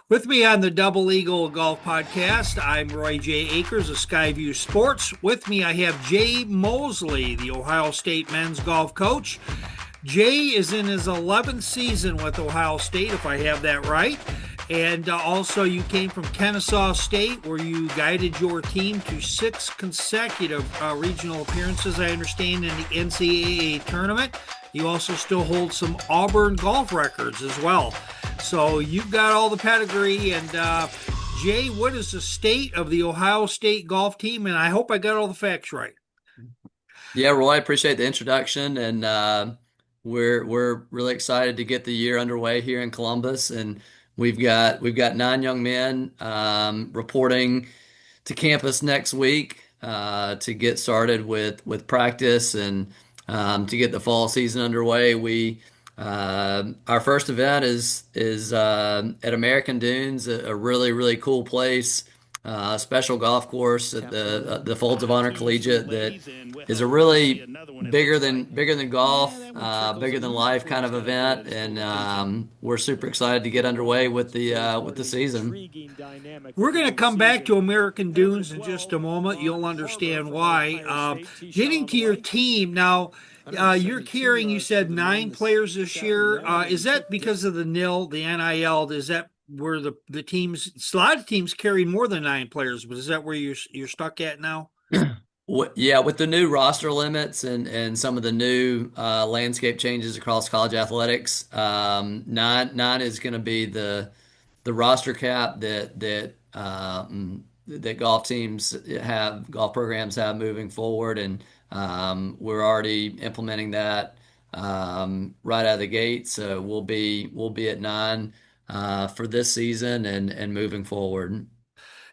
With me on the Double Eagle Golf Podcast, I'm Roy J. Akers of Skyview Sports. With me, I have Jay Mosley, the Ohio State men's golf coach. Jay is in his 11th season with Ohio State, if I have that right. And also, you came from Kennesaw State, where you guided your team to six consecutive regional appearances, I understand, in the NCAA tournament. You also still hold some Auburn golf records as well. So you've got all the pedigree. And Jay, what is the state of the Ohio State golf team? And I hope I got all the facts right. Yeah, Roy, I appreciate the introduction, and we're really excited to get the year underway here in Columbus. And we've got nine young men reporting to campus next week to get started with practice and to get the fall season underway. We Our first event is at American Dunes, a really cool place. Special golf course at the Folds of Honor Collegiate that is a really bigger than golf, bigger than life kind of event, and we're super excited to get underway with the season. We're going to come back to American Dunes in just a moment. You'll understand why. Getting to your team now, you're carrying, you said, nine players this year. Is that because of the NIL, the NIL? Is that where the teams, a lot of teams carry more than nine players, but is that where you're stuck at now? Yeah, with the new roster limits and some of the new landscape changes across college athletics, nine is going to be the roster cap that golf programs have moving forward, and we're already implementing that right out of the gate. So we'll be at nine for this season and moving forward.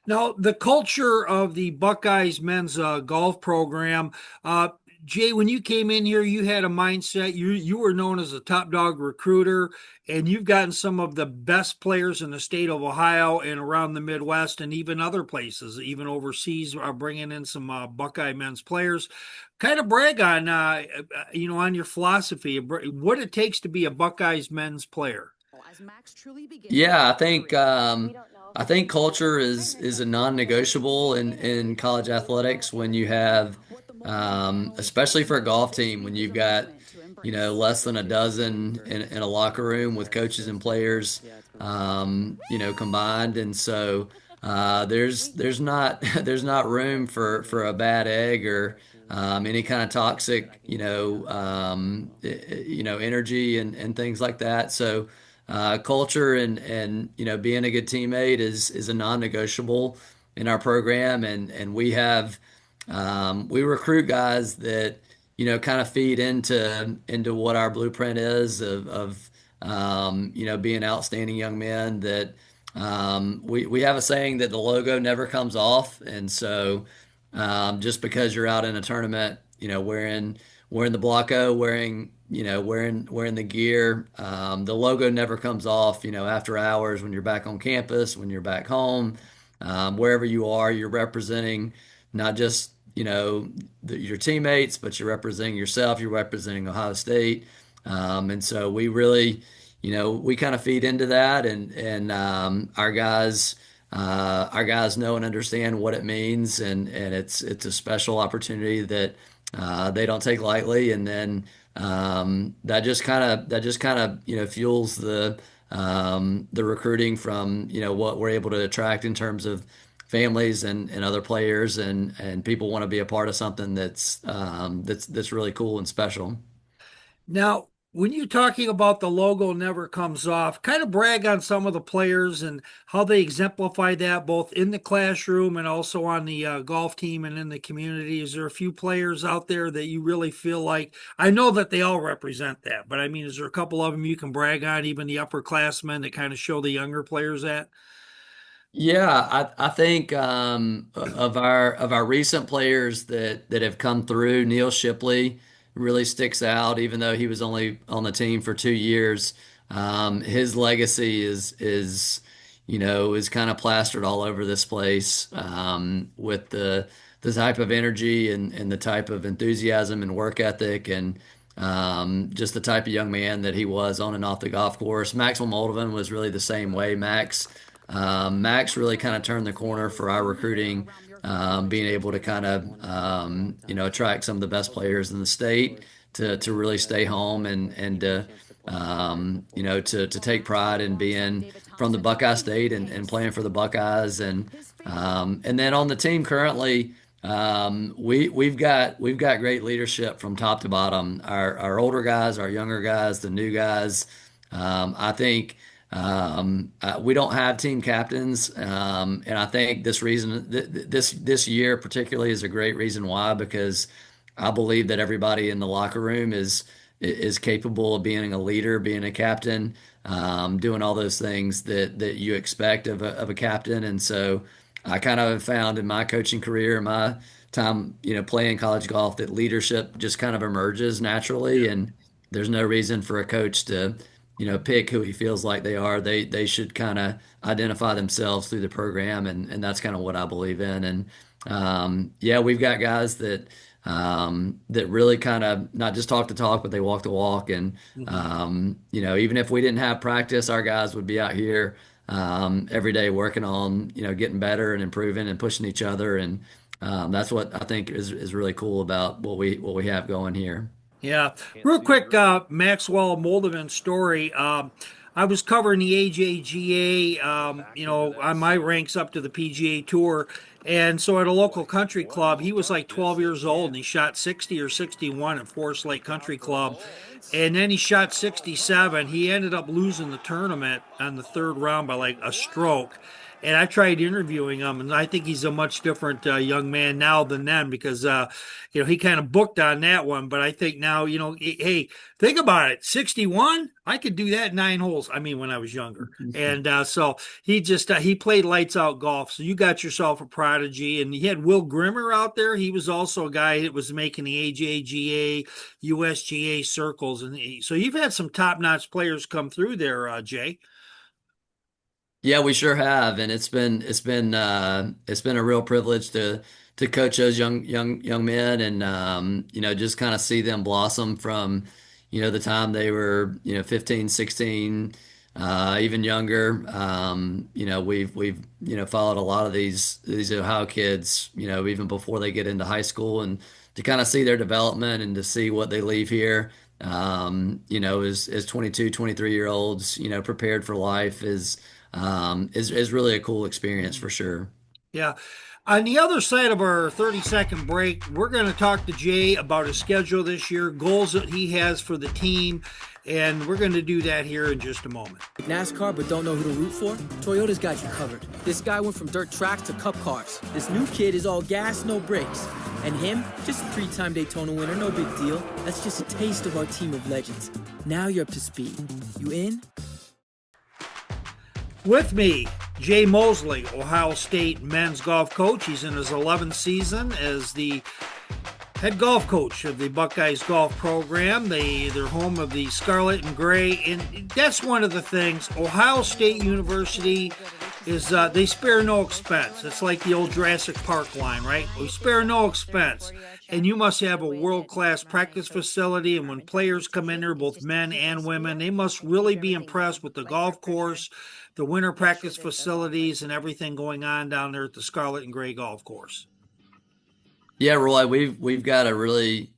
Now, the culture of the Buckeyes men's golf program, uh, Jay, when you came in here, you had a mindset. You were known as a top dog recruiter, and you've gotten some of the best players in the state of Ohio and around the Midwest, and even other places, even overseas, are bringing in some Buckeye men's players. Kind of brag on, on your philosophy, what it takes to be a Buckeyes men's player. Yeah, I think culture is a non-negotiable in college athletics when you have especially for a golf team when you've got less than a dozen in a locker room with coaches and players combined, and so there's not there's not room for a bad egg or any kind of toxic energy and things like that. So culture and being a good teammate is a non-negotiable in our program, and we recruit guys that kind of feed into what our blueprint is of being outstanding young men. That we have a saying that the logo never comes off, and so just because you're out in a tournament, wearing the Blocko, wearing the gear. The logo never comes off, after hours when you're back on campus, when you're back home, wherever you are, you're representing not just, your teammates, but you're representing yourself, you're representing Ohio State. And so we really, we kind of feed into that, and our guys know and understand what it means, and it's a special opportunity that they don't take lightly, and then that just kind of fuels the recruiting from what we're able to attract in terms of families and other players, and people want to be a part of something that's really cool and special. Now, when you're talking about the logo never comes off, kind of brag on some of the players and how they exemplify that both in the classroom and also on the golf team and in the community. Is there a few players out there that you really feel like? I know that they all represent that, but I mean, is there a couple of them you can brag on, even the upperclassmen that kind of show the younger players that? Yeah, I think of our recent players that have come through, Neil Shipley really sticks out, even though he was only on the team for 2 years. His legacy is kind of plastered all over this place, with the type of energy and the type of enthusiasm and work ethic, and just the type of young man that he was on and off the golf course. Maxwell Moldovan was really the same way. Max really kind of turned the corner for our recruiting, being able to kind of attract some of the best players in the state to really stay home and to take pride in being from the Buckeye State and playing for the Buckeyes and then on the team currently. We've got great leadership from top to bottom. Our older guys, our younger guys, the new guys. I think we don't have team captains, and I think this year particularly is a great reason why, because I believe that everybody in the locker room is capable of being a leader, being a captain, doing all those things that you expect of a captain, and so. I kind of found in my coaching career, my time, playing college golf, that leadership just kind of emerges naturally, and there's no reason for a coach to, pick who he feels like they are. They should kind of identify themselves through the program, and that's kind of what I believe in. And yeah, we've got guys that really kind of not just talk the talk, but they walk the walk. And even if we didn't have practice, our guys would be out here every day working on getting better and improving and pushing each other, and that's what I think is really cool about what we have going here. Yeah. Real quick, Maxwell Moldovan story. I was covering the AJGA, on my ranks up to the PGA Tour. And so at a local country club, he was like 12 years old and he shot 60 or 61 at Forest Lake Country Club. And then he shot 67. He ended up losing the tournament on the third round by like a stroke. And I tried interviewing him, and I think he's a much different young man now than then because, he kind of booked on that one. But I think now, hey, think about it. 61, I could do that 9 holes. I mean, when I was younger. And so he played lights out golf. So you got yourself a prodigy. And you had Will Grimmer out there. He was also a guy that was making the AJGA, USGA circles. And so you've had some top-notch players come through there, Jay. Yeah, we sure have, and it's been a real privilege to coach those young men, and just kind of see them blossom from the time they were 15, 16, even younger. We've followed a lot of these Ohio kids, even before they get into high school, and to kind of see their development and to see what they leave here. As 22, 23 year olds, prepared for life is really a cool experience for sure. Yeah. On the other side of our 30-second break, we're going to talk to Jay about his schedule this year, goals that he has for the team, and we're going to do that here in just a moment. NASCAR but don't know who to root for? Toyota's got you covered. This guy went from dirt tracks to cup cars. This new kid is all gas, no brakes. And him, just a 3-time Daytona winner, no big deal. That's just a taste of our team of legends. Now you're up to speed. You in? With me, Jay Mosley, Ohio State men's golf coach. He's in his 11th season as the head golf coach of the Buckeyes golf program. They're home of the Scarlet and Gray, and that's one of the things. Ohio State University is they spare no expense. It's like the old Jurassic Park line, right? We spare no expense. And you must have a world-class practice facility. And when players come in there, both men and women, they must really be impressed with the golf course, the winter practice facilities, and everything going on down there at the Scarlet and Gray golf course. Yeah, Roy, we've got a really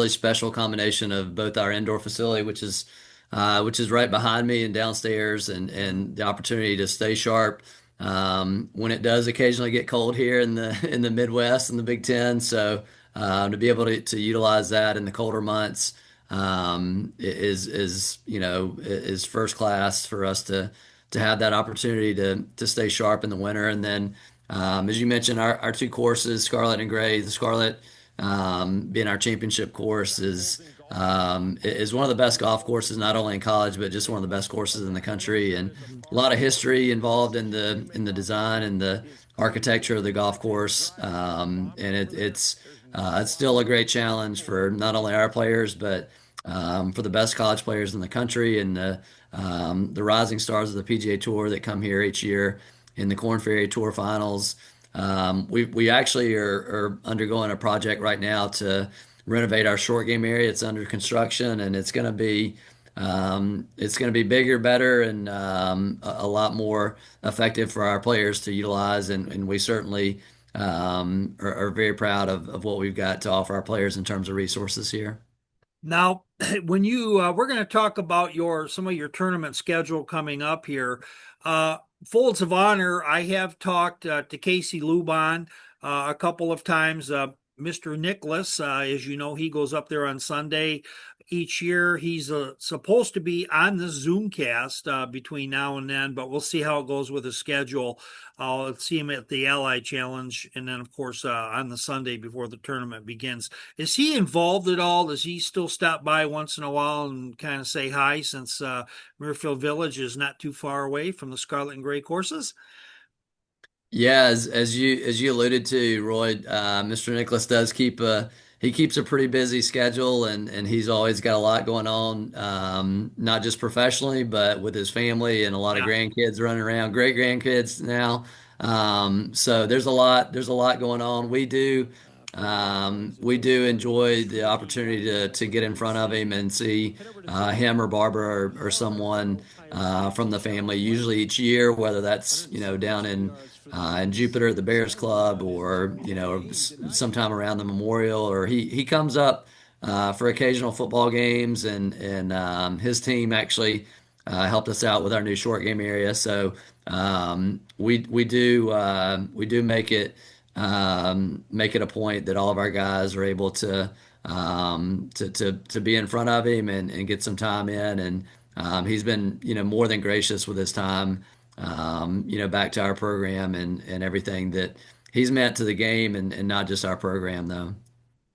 special combination of both our indoor facility, which is right behind me and downstairs, and the opportunity to stay sharp when it does occasionally get cold here in the Midwest and the Big Ten. So to be able to utilize that in the colder months is first class for us to have that opportunity to stay sharp in the winter. And then as you mentioned, our two courses, Scarlet and Gray, the Scarlet being our championship course is one of the best golf courses, not only in college, but just one of the best courses in the country, and a lot of history involved in the design and the architecture of the golf course. And it's still a great challenge for not only our players, but for the best college players in the country and the rising stars of the PGA Tour that come here each year in the Korn Ferry Tour Finals. We actually are undergoing a project right now to renovate our short game area. It's under construction, and it's going to be bigger, better, and a lot more effective for our players to utilize. And we certainly are very proud of what we've got to offer our players in terms of resources here. Now, when you we're going to talk about your some of your tournament schedule coming up here. Folds of Honor, I have talked to Casey Luban a couple of times. Mr. Nicholas, as you know, he goes up there on Sunday each year. He's supposed to be on the Zoomcast between now and then, but we'll see how it goes with his schedule. I'll see him at the Ally Challenge, and then, of course, on the Sunday before the tournament begins. Is he involved at all? Does he still stop by once in a while and kind of say hi, since Muirfield Village is not too far away from the Scarlet and Gray courses? Yeah, as you alluded to, Roy, Mr. Nicholas does he keeps a pretty busy schedule, and he's always got a lot going on, not just professionally, but with his family and a lot of Yeah. grandkids running around, great grandkids now. So there's a lot going on. We do enjoy the opportunity to get in front of him and see him or Barbara or someone from the family, usually each year, whether that's down in Jupiter at the Bears Club, or sometime around the Memorial, or he comes up for occasional football games, and his team actually helped us out with our new short game area. So we do make it a point that all of our guys are able to be in front of him and get some time in, and he's been more than gracious with his time, back to our program and everything that he's meant to the game, and not just our program though.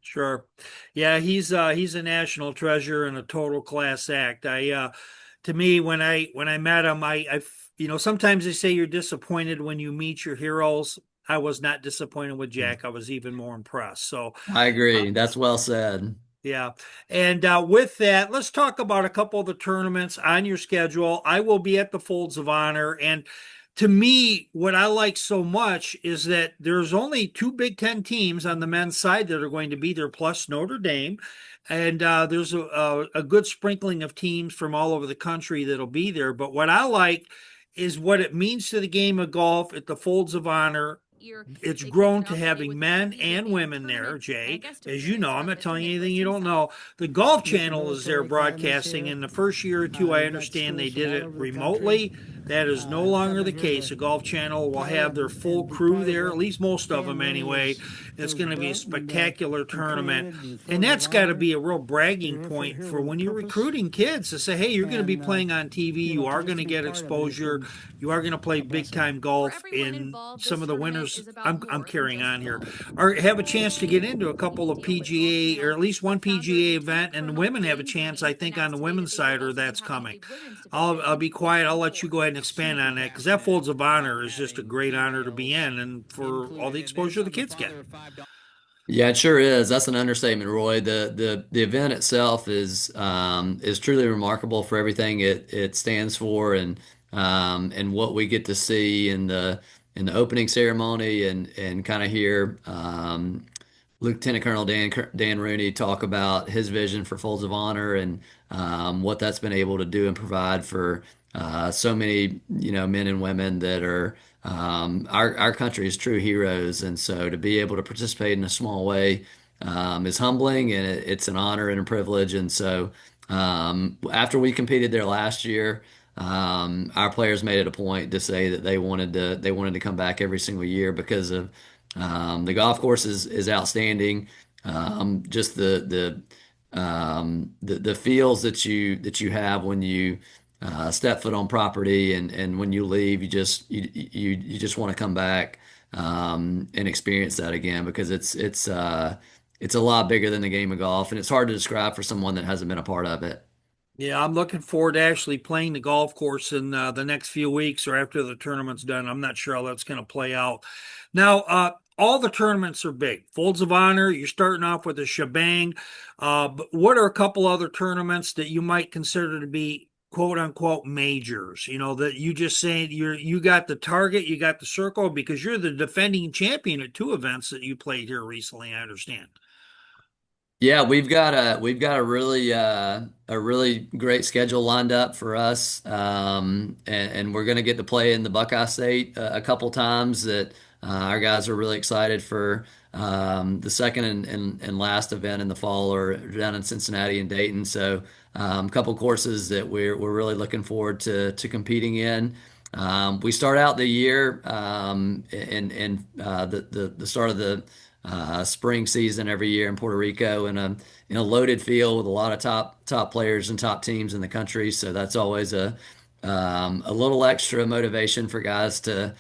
Sure. Yeah, he's a national treasure and a total class act. To me, when I met him, sometimes they say you're disappointed when you meet your heroes. I was not disappointed with Jack. I was even more impressed. So, I uh, agree. That's well said. yeah. And with that, let's talk about a couple of the tournaments on your schedule. I will be at the Folds of Honor. And to me, what I like so much is that there's only two Big Ten teams on the men's side that are going to be there, plus Notre Dame. And there's a good sprinkling of teams from all over the country that'll be there. But what I like is what it means to the game of golf at the Folds of Honor. It's grown to having men and women there, Jay. As you know, I'm not telling you anything you don't know. The Golf Channel is there broadcasting. In the first year or two, I understand they did it remotely. That is no longer the case. The Golf Channel will have their full crew there, at least most of them anyway. It's going to be a spectacular tournament. And that's got to be a real bragging point for when you're recruiting kids to say, hey, you're going to be playing on TV. You are going to get exposure. You are going to play big time golf in some of the winners. I'm carrying on here. Or have a chance to get into a couple of PGA, or at least one PGA event, and the women have a chance, I think, on the women's side, or that's coming. I'll be quiet. I'll let you go ahead and expand on that, because that Folds of Honor is just a great honor to be in, and for all the exposure the kids get. Yeah, it sure is. That's an understatement, Roy. The event itself is truly remarkable for everything it stands for, and what we get to see in the opening ceremony, and kind of hear Lieutenant Colonel Dan Rooney talk about his vision for Folds of Honor, and what that's been able to do and provide for so many men and women that are our country's true heroes. And so to be able to participate in a small way is humbling, and it's an honor and a privilege. And so after we competed there last year, our players made it a point to say that they wanted to come back every single year, because of the golf course is outstanding. Just the feels that you have when you step foot on property, and when you leave, you just want to come back and experience that again, because it's a lot bigger than the game of golf, and it's hard to describe for someone that hasn't been a part of it. Yeah, I'm looking forward to actually playing the golf course in the next few weeks, or after the tournament's done. I'm not sure how that's going to play out. Now, all the tournaments are big. Folds of Honor, you're starting off with a shebang. But what are a couple other tournaments that you might consider to be quote unquote majors? That you just saying you got the target, you got the circle, because you're the defending champion at two events that you played here recently, I understand. Yeah, we've got a really great schedule lined up for us, and we're going to get to play in the Buckeye State a couple times. That our guys are really excited for the second and last event in the fall, or down in Cincinnati and Dayton. So a couple courses that we're really looking forward to competing in. We start out the year in the start of the spring season every year in Puerto Rico in a loaded field with a lot of top players and top teams in the country. So that's always a little extra motivation for guys to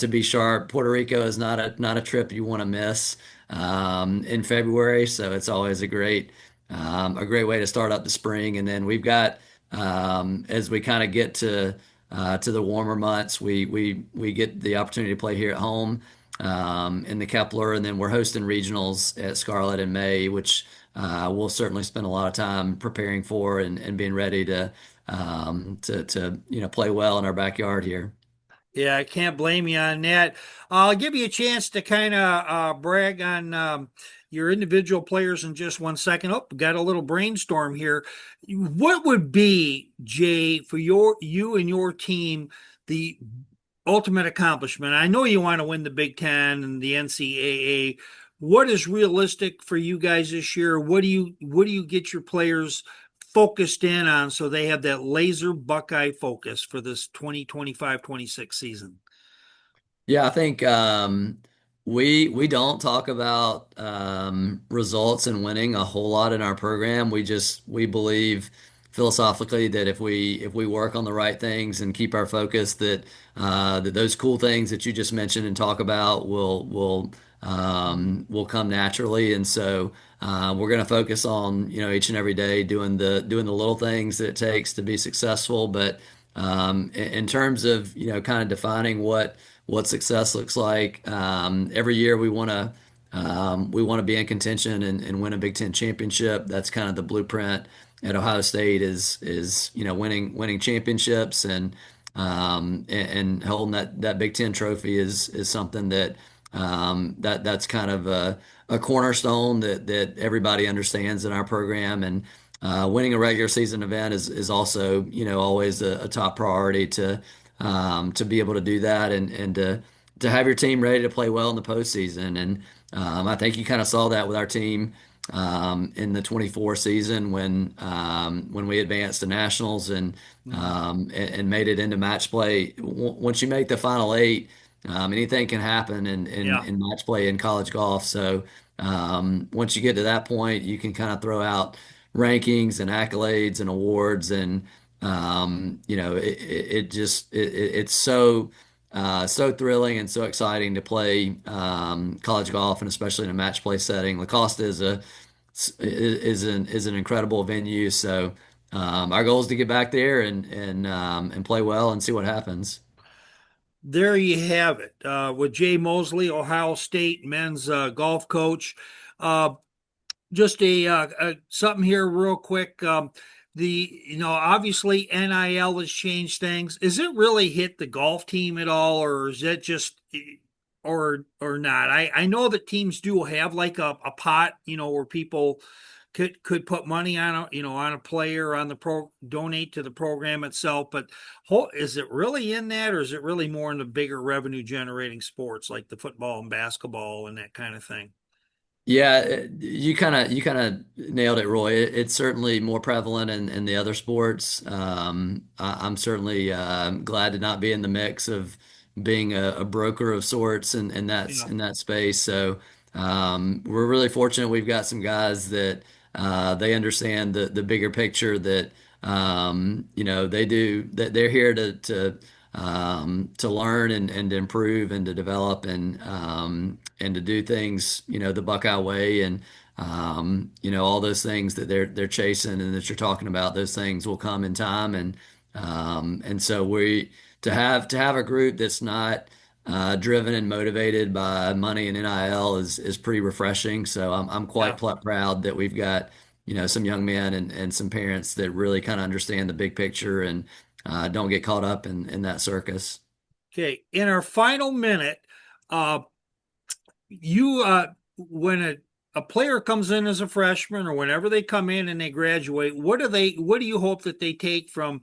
be sharp. Puerto Rico is not a trip you want to miss in February. So it's always a great way to start up the spring. And then we've got as we kind of get to the warmer months, we get the opportunity to play here at home in the Kepler, and then we're hosting regionals at Scarlet in May, which we'll certainly spend a lot of time preparing for and being ready to play well in our backyard here. Yeah, I can't blame you on that. I'll give you a chance to kind of brag on your individual players in just 1 second. Oh, got a little brainstorm here. What would be, Jay, for you and your team, the ultimate accomplishment? I know you want to win the Big Ten and the NCAA. What is realistic for you guys this year? What do you get your players focused in on so they have that laser Buckeye focus for this 2025-26 season? Yeah, I think we don't talk about results and winning a whole lot in our program. We believe philosophically that if we work on the right things and keep our focus, that those cool things that you just mentioned and talk about will come naturally. And so we're going to focus on each and every day doing the little things that it takes to be successful. But in terms of kind of defining what success looks like. Every year we want to be in contention and win a Big Ten championship. That's kind of the blueprint at Ohio State is winning championships and holding that Big Ten trophy is something that's kind of a cornerstone that everybody understands in our program. And winning a regular season event is also always a top priority to be able to do that and to have your team ready to play well in the postseason. And I think you kind of saw that with our team in the 24 season when we advanced to nationals and made it into match play. Once you make the final eight, anything can happen Yeah. in match play in college golf. So once you get to that point, you can kind of throw out rankings and accolades and awards and it's so thrilling and so exciting to play college golf, and especially in a match play setting. La Costa is an incredible venue. So our goal is to get back there and play well and see what happens. There you have it. With Jay Mosley, Ohio State men's golf coach. Uh, just something here real quick. Obviously NIL has changed things. Is it really hit the golf team at all, or is it just or not? I know that teams do have like a pot, where people could put money on on a player, on the donate to the program itself. But is it really in that, or is it really more in the bigger revenue generating sports like the football and basketball and that kind of thing? Yeah, you kind of nailed it, Roy. It's certainly more prevalent in the other sports. I'm certainly glad to not be in the mix of being a broker of sorts Yeah. in that space. So we're really fortunate. We've got some guys that they understand the bigger picture that they do that they're here to learn and to improve and to develop and to do things the Buckeye way and all those things that they're chasing and that you're talking about. Those things will come in time, and so we to have a group that's not driven and motivated by money and NIL is pretty refreshing. So I'm quite Yeah. proud that we've got some young men and some parents that really kind of understand the big picture and don't get caught up in that circus. Okay. In our final minute, you when a player comes in as a freshman or whenever they come in and they graduate, what do you hope that they take from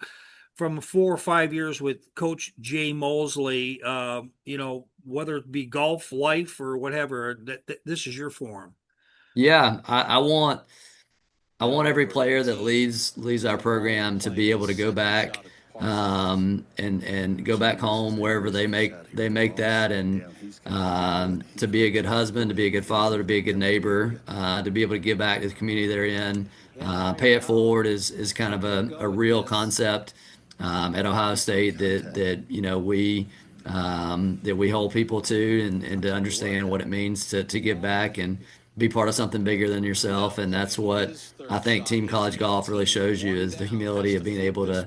4 or 5 years with Coach Jay Mosley, whether it be golf, life, or whatever, that this is your forum? Yeah, I want every player that leaves our program to be able to go back and go back home wherever they make that, and to be a good husband, to be a good father, to be a good neighbor, to be able to give back to the community they're in. Pay it forward is kind of a real concept at Ohio State that we hold people to, and to understand what it means to give back and be part of something bigger than yourself. And that's what I think Team College Golf really shows you, is the humility of being able to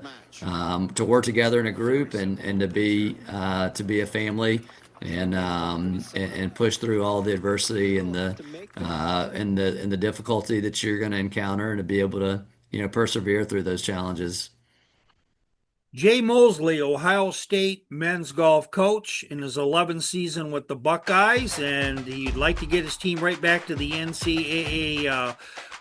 work together in a group, and to be a family, and push through all the adversity and the difficulty that you're going to encounter, and to be able to persevere through those challenges. Jay Mosley, Ohio State men's golf coach, in his 11th season with the Buckeyes, and he'd like to get his team right back to the NCAA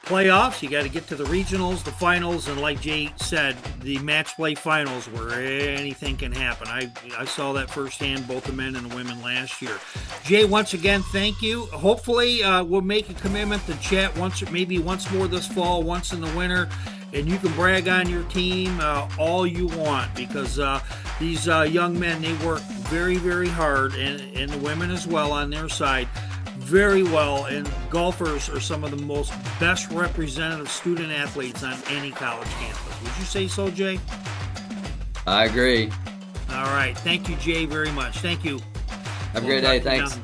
playoffs. You got to get to the regionals, the finals, and like Jay said, the match play finals, where anything can happen. I saw that firsthand, both the men and the women last year. Jay, once again, thank you. Hopefully, we'll make a commitment to chat once more this fall, once in the winter. And you can brag on your team all you want, because these young men, they work very, very hard, and the women as well on their side, very well. And golfers are some of the best representative student athletes on any college campus. Would you say so, Jay? I agree. All right. Thank you, Jay, very much. Thank you. Have a great day. Thanks.